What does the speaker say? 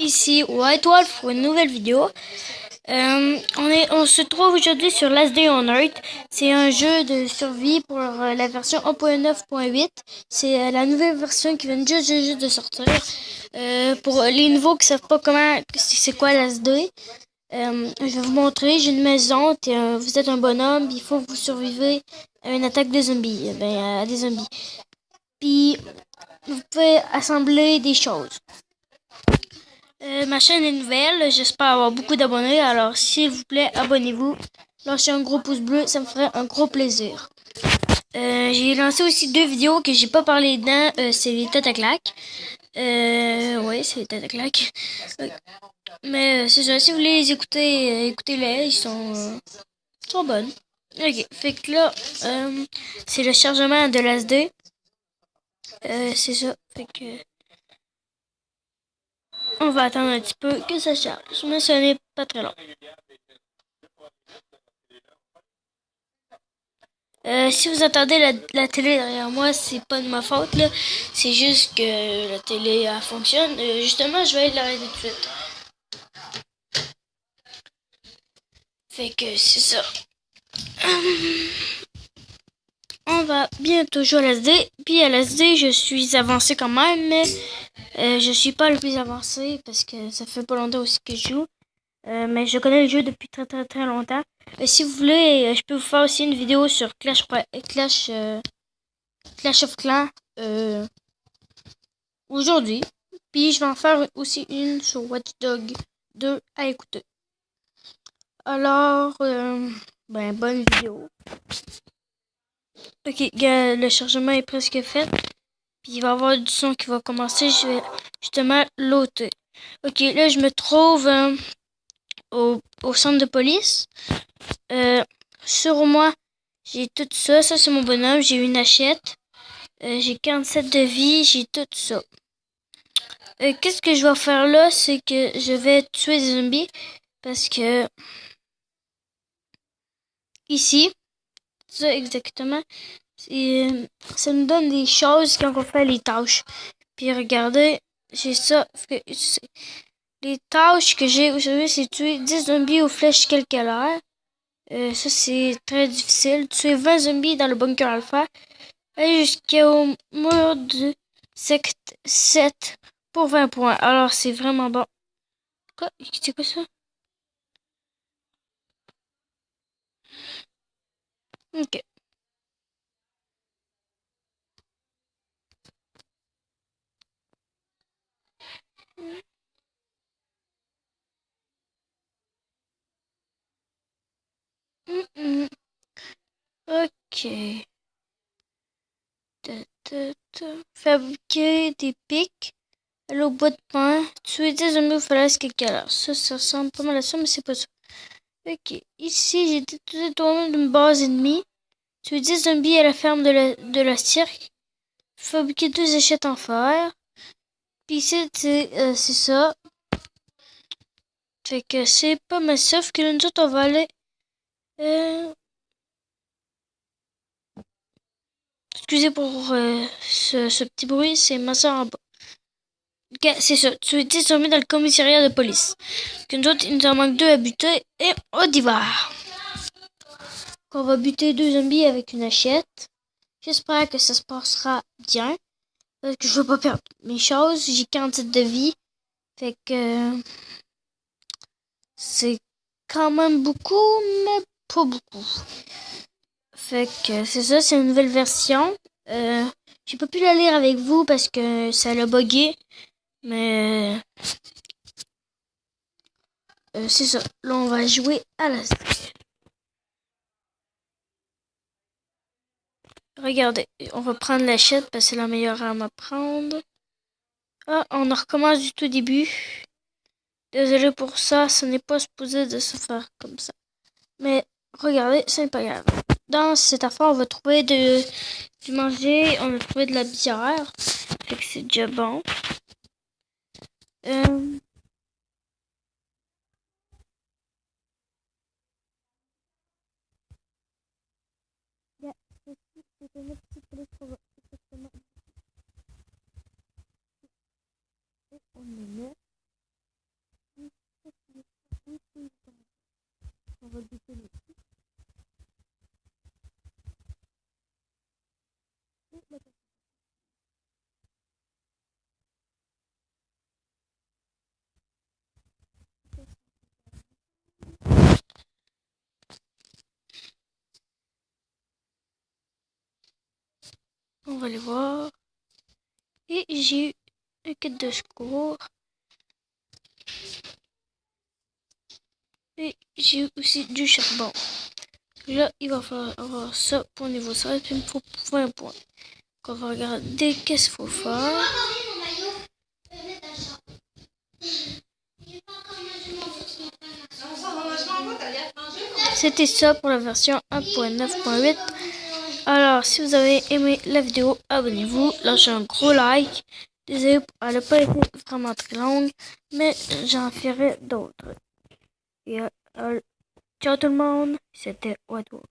ici White Wolf pour une nouvelle vidéo. On se trouve aujourd'hui sur Last Day on Earth. C'est un jeu de survie pour la version 1.9.8. C'est la nouvelle version qui vient juste de sortir. Pour les nouveaux qui savent pas comment c'est quoi Last Day, je vais vous montrer. J'ai une maison. Vous êtes un bonhomme. Il faut que vous survivez à une attaque de zombies. À des zombies. Puis vous pouvez assembler des choses. Ma chaîne est nouvelle, j'espère avoir beaucoup d'abonnés, alors s'il vous plaît, abonnez-vous. Lâchez un gros pouce bleu, ça me ferait un gros plaisir. J'ai lancé aussi 2 vidéos que j'ai pas parlé dedans, c'est les têtes à claques. Ouais, c'est les têtes à claques. Mais c'est ça, si vous voulez les écouter, écoutez-les, ils sont bonnes. Ok, fait que là, c'est le chargement de l'ASD. C'est ça, fait que... On va attendre un petit peu que ça charge, mais ce n'est pas très long. Si vous entendez la télé derrière moi, c'est pas de ma faute, là. C'est juste que la télé, elle fonctionne. Justement, je vais aller l'arrêter tout de suite. Fait que c'est ça. On va bientôt jouer à l'ASD. Puis à l'ASD, je suis avancé quand même, mais je suis pas le plus avancé parce que ça fait pas longtemps aussi que je joue. Mais je connais le jeu depuis très très très longtemps. Si vous voulez, je peux vous faire aussi une vidéo sur Clash of Clans aujourd'hui. Puis je vais en faire aussi une sur Watch Dogs 2 à écouter. Alors, bonne vidéo. Ok, le chargement est presque fait. Puis il va y avoir du son qui va commencer. Je vais justement l'ôter. Ok, là je me trouve au centre de police. Sur moi, j'ai tout ça. Ça c'est mon bonhomme. J'ai une hachette. J'ai 47 de vie. J'ai tout ça. Qu'est-ce que je vais faire là, c'est que je vais tuer des zombies. Parce que ici, ça exactement, ça nous donne des choses quand on fait les tâches. Puis regardez, j'ai ça. Les tâches que j'ai aujourd'hui, c'est tuer 10 zombies aux flèches calculaires. Ça, c'est très difficile. Tuer 20 zombies dans le bunker alpha. Aller jusqu'au mur de secte 7 pour 20 points. Alors, c'est vraiment bon. Quoi? C'est quoi ça? Ok. Ok. Fabriquer des pics. Aller au bois de pain. Tuer des zombies aux falaises calcaires. Ça ressemble pas mal à ça, mais c'est pas ça. Ok. Ici, j'ai détruit toi-même d'une base ennemie. Tuer 10 zombies à la ferme de la cirque. Fabriquer 2 échettes en fer. Puis ici, c'est ça. Fait que c'est pas mal, sauf que nous autres, on va aller... excusez pour ce petit bruit, c'est ma soeur en bas. Ok, c'est ça, tu es désormais dans le commissariat de police. Que nous autres, il nous en manque 2 à buter, et on y va. On va buter 2 zombies avec une hachette. J'espère que ça se passera bien. Parce que je veux pas perdre mes choses, j'ai 47 de vie. Fait que... c'est quand même beaucoup, mais pas beaucoup. Fait que c'est ça, c'est une nouvelle version. J'ai pas pu la lire avec vous parce que ça l'a bugué. Mais c'est ça. Là, on va jouer à la... Regardez, on va prendre la chette parce que c'est la meilleure arme à prendre. Ah, on recommence du tout début. Désolé pour ça, ce n'est pas supposé de se faire comme ça. Mais regardez, c'est pas grave. Dans cette affaire, on va trouver du manger, on va trouver de la bière. Fait que c'est déjà bon. C'est une petite police exactement. On est là. On va les voir. Et j'ai eu un kit de secours. Et j'ai aussi du charbon. Là, il va falloir avoir ça pour niveau 16, puis il me faut 20 points. Donc, on va regarder qu'est-ce qu'il faut faire. C'était ça pour la version 1.9.8. Alors, si vous avez aimé la vidéo, abonnez-vous, lâchez un gros like. Désolé, elle n'a pas été vraiment très longue, mais j'en ferai d'autres. Et ciao tout le monde, c'était Wadwo.